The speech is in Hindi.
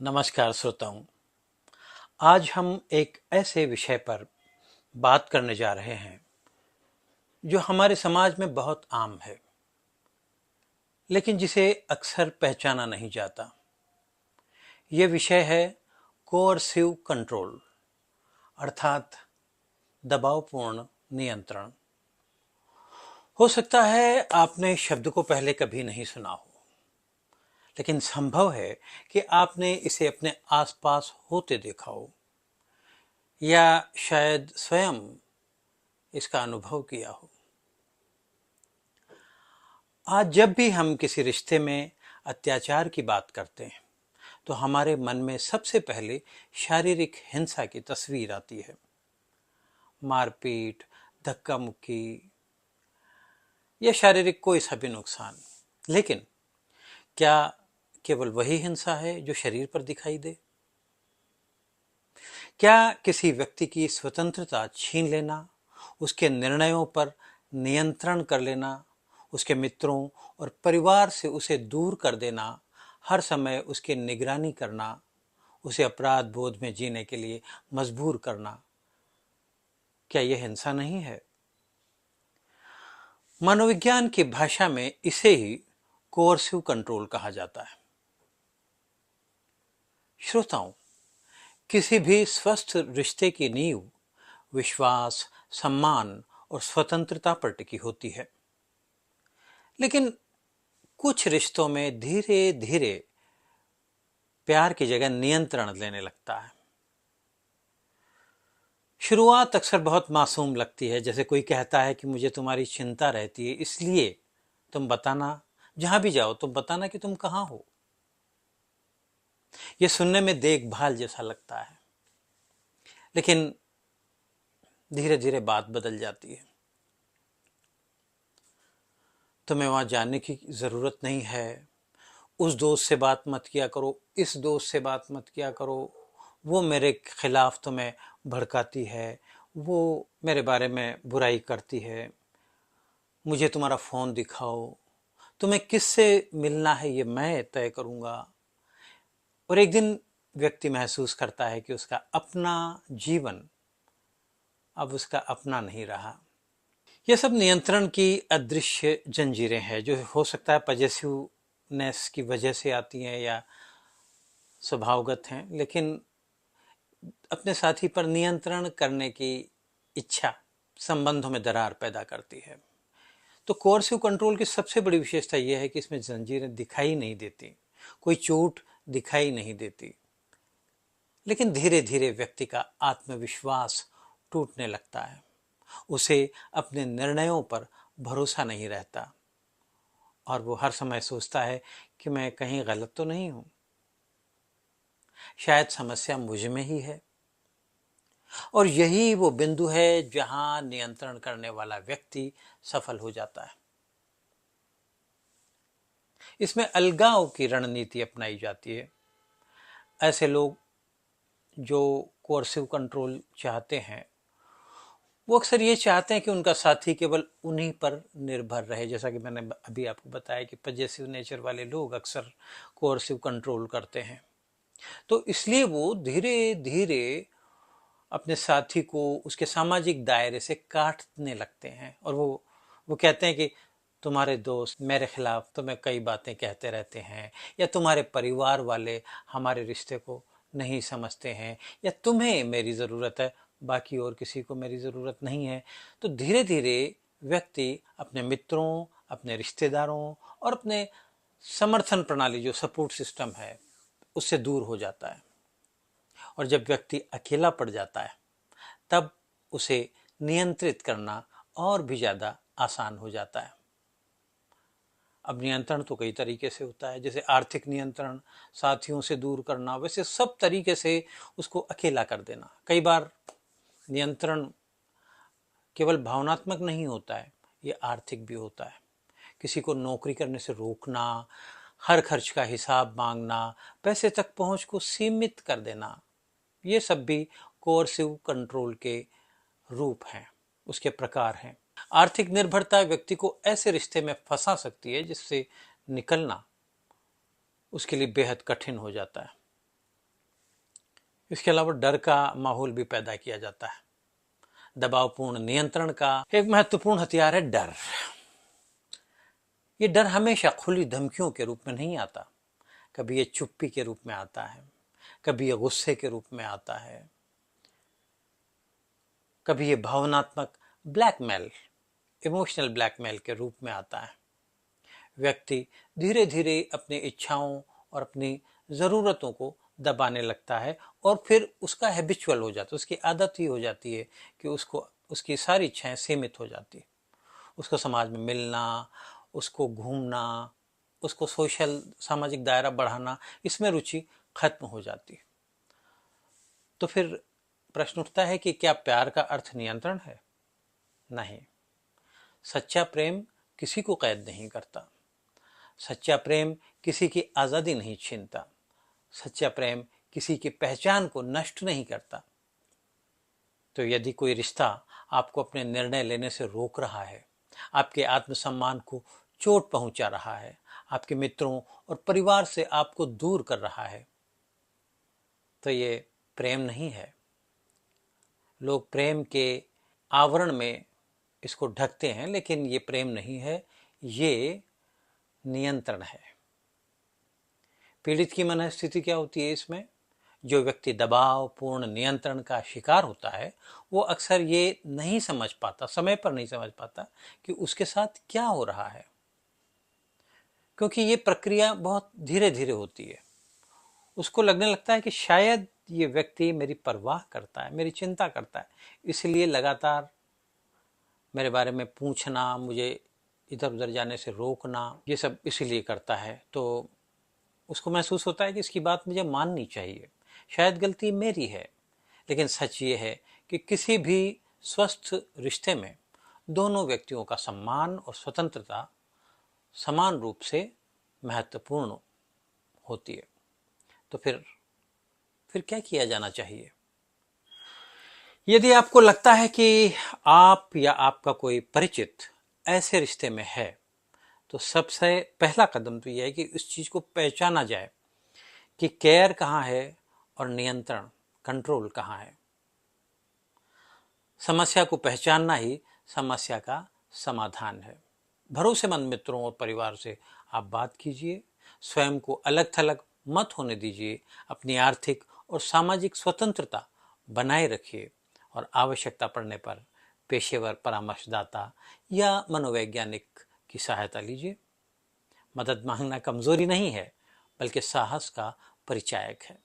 नमस्कार श्रोताओं। आज हम एक ऐसे विषय पर बात करने जा रहे हैं जो हमारे समाज में बहुत आम है, लेकिन जिसे अक्सर पहचाना नहीं जाता। ये विषय है कोअर्सिव कंट्रोल, अर्थात दबावपूर्ण नियंत्रण। हो सकता है आपने शब्द को पहले कभी नहीं सुना हो, लेकिन संभव है कि आपने इसे अपने आसपास होते देखा हो या शायद स्वयं इसका अनुभव किया हो। आज जब भी हम किसी रिश्ते में अत्याचार की बात करते हैं तो हमारे मन में सबसे पहले शारीरिक हिंसा की तस्वीर आती है। मारपीट, धक्का मुक्की या शारीरिक कोई सा भी नुकसान। लेकिन क्या केवल वही हिंसा है जो शरीर पर दिखाई दे? क्या किसी व्यक्ति की स्वतंत्रता छीन लेना, उसके निर्णयों पर नियंत्रण कर लेना, उसके मित्रों और परिवार से उसे दूर कर देना, हर समय उसकी निगरानी करना, उसे अपराध बोध में जीने के लिए मजबूर करना, क्या यह हिंसा नहीं है? मनोविज्ञान की भाषा में इसे ही कोअर्सिव कंट्रोल कहा जाता है। श्रोताओं, किसी भी स्वस्थ रिश्ते की नींव विश्वास, सम्मान और स्वतंत्रता पर टिकी होती है। लेकिन कुछ रिश्तों में धीरे धीरे प्यार की जगह नियंत्रण लेने लगता है। शुरुआत अक्सर बहुत मासूम लगती है, जैसे कोई कहता है कि मुझे तुम्हारी चिंता रहती है, इसलिए तुम बताना, जहां भी जाओ तुम बताना कि तुम कहां हो। यह सुनने में देखभाल जैसा लगता है, लेकिन धीरे धीरे बात बदल जाती है। तुम्हें वहां जाने की जरूरत नहीं है, उस दोस्त से बात मत किया करो, इस दोस्त से बात मत किया करो, वो मेरे खिलाफ तुम्हें भड़काती है, वो मेरे बारे में बुराई करती है, मुझे तुम्हारा फोन दिखाओ, तुम्हें किससे मिलना है ये मैं तय करूंगा। और एक दिन व्यक्ति महसूस करता है कि उसका अपना जीवन अब उसका अपना नहीं रहा। यह सब नियंत्रण की अदृश्य जंजीरें हैं जो हो सकता है पॉजेसिवनेस की वजह से आती हैं या स्वभावगत हैं, लेकिन अपने साथी पर नियंत्रण करने की इच्छा संबंधों में दरार पैदा करती है। तो कोर्सिव कंट्रोल की सबसे बड़ी विशेषता यह है कि इसमें जंजीरें दिखाई नहीं देती, कोई चोट दिखाई नहीं देती, लेकिन धीरे धीरे व्यक्ति का आत्मविश्वास टूटने लगता है। उसे अपने निर्णयों पर भरोसा नहीं रहता और वो हर समय सोचता है कि मैं कहीं गलत तो नहीं हूं, शायद समस्या मुझ में ही है। और यही वो बिंदु है जहां नियंत्रण करने वाला व्यक्ति सफल हो जाता है। इसमें अलगाव की रणनीति अपनाई जाती है। ऐसे लोग जो कोर्सिव कंट्रोल चाहते हैं वो अक्सर ये चाहते हैं कि उनका साथी केवल उन्हीं पर निर्भर रहे। जैसा कि मैंने अभी आपको बताया कि पजेसिव नेचर वाले लोग अक्सर कोर्सिव कंट्रोल करते हैं, तो इसलिए वो धीरे धीरे अपने साथी को उसके सामाजिक दायरे से काटने लगते हैं। और वो कहते हैं कि तुम्हारे दोस्त मेरे खिलाफ तुम्हें कई बातें कहते रहते हैं, या तुम्हारे परिवार वाले हमारे रिश्ते को नहीं समझते हैं, या तुम्हें मेरी ज़रूरत है, बाकी और किसी को मेरी ज़रूरत नहीं है। तो धीरे धीरे व्यक्ति अपने मित्रों, अपने रिश्तेदारों और अपने समर्थन प्रणाली जो सपोर्ट सिस्टम है उससे दूर हो जाता है। और जब व्यक्ति अकेला पड़ जाता है तब उसे नियंत्रित करना और भी ज़्यादा आसान हो जाता है। अब नियंत्रण तो कई तरीके से होता है, जैसे आर्थिक नियंत्रण, साथियों से दूर करना, वैसे सब तरीके से उसको अकेला कर देना। कई बार नियंत्रण केवल भावनात्मक नहीं होता है, ये आर्थिक भी होता है। किसी को नौकरी करने से रोकना, हर खर्च का हिसाब मांगना, पैसे तक पहुंच को सीमित कर देना, ये सब भी कोर्सिव कंट्रोल के रूप हैं, उसके प्रकार हैं। आर्थिक निर्भरता व्यक्ति को ऐसे रिश्ते में फंसा सकती है जिससे निकलना उसके लिए बेहद कठिन हो जाता है। इसके अलावा डर का माहौल भी पैदा किया जाता है। दबावपूर्ण नियंत्रण का एक महत्वपूर्ण हथियार है डर। ये डर हमेशा खुली धमकियों के रूप में नहीं आता, कभी ये चुप्पी के रूप में आता है, कभी ये गुस्से के रूप में आता है, कभी ये भावनात्मक ब्लैकमेल, इमोशनल ब्लैकमेल के रूप में आता है। व्यक्ति धीरे धीरे अपनी इच्छाओं और अपनी ज़रूरतों को दबाने लगता है और फिर उसका हैबिचुअल हो जाता है, उसकी आदत ही हो जाती है कि उसकी सारी इच्छाएं सीमित हो जाती है। उसको समाज में मिलना, उसको घूमना, उसको सोशल सामाजिक दायरा बढ़ाना, इसमें रुचि खत्म हो जाती है। तो फिर प्रश्न उठता है कि क्या प्यार का अर्थ नियंत्रण है? नहीं। सच्चा प्रेम किसी को कैद नहीं करता। सच्चा प्रेम किसी की आज़ादी नहीं छीनता। सच्चा प्रेम किसी की पहचान को नष्ट नहीं करता। तो यदि कोई रिश्ता आपको अपने निर्णय लेने से रोक रहा है, आपके आत्मसम्मान को चोट पहुंचा रहा है, आपके मित्रों और परिवार से आपको दूर कर रहा है, तो ये प्रेम नहीं है। लोग प्रेम के आवरण में इसको ढकते हैं, लेकिन ये प्रेम नहीं है, ये नियंत्रण है। पीड़ित की मनस्थिति क्या होती है इसमें? जो व्यक्ति दबाव पूर्ण नियंत्रण का शिकार होता है, वो अक्सर ये नहीं समझ पाता, समय पर नहीं समझ पाता कि उसके साथ क्या हो रहा है, क्योंकि ये प्रक्रिया बहुत धीरे धीरे होती है। उसको लगने लगता है कि शायद ये व्यक्ति मेरी परवाह करता है, मेरी चिंता करता है, इसलिए लगातार मेरे बारे में पूछना, मुझे इधर उधर जाने से रोकना, ये सब इसीलिए करता है। तो उसको महसूस होता है कि इसकी बात मुझे माननी चाहिए, शायद गलती मेरी है। लेकिन सच ये है कि किसी भी स्वस्थ रिश्ते में दोनों व्यक्तियों का सम्मान और स्वतंत्रता समान रूप से महत्वपूर्ण होती है। तो फिर क्या किया जाना चाहिए? यदि आपको लगता है कि आप या आपका कोई परिचित ऐसे रिश्ते में है, तो सबसे पहला कदम तो यह है कि इस चीज़ को पहचाना जाए कि केयर कहाँ है और नियंत्रण, कंट्रोल कहाँ है। समस्या को पहचानना ही समस्या का समाधान है। भरोसेमंद मित्रों और परिवार से आप बात कीजिए, स्वयं को अलग थलग मत होने दीजिए, अपनी आर्थिक और सामाजिक स्वतंत्रता बनाए रखिए और आवश्यकता पड़ने पर पेशेवर परामर्शदाता या मनोवैज्ञानिक की सहायता लीजिए। मदद मांगना कमजोरी नहीं है, बल्कि साहस का परिचायक है।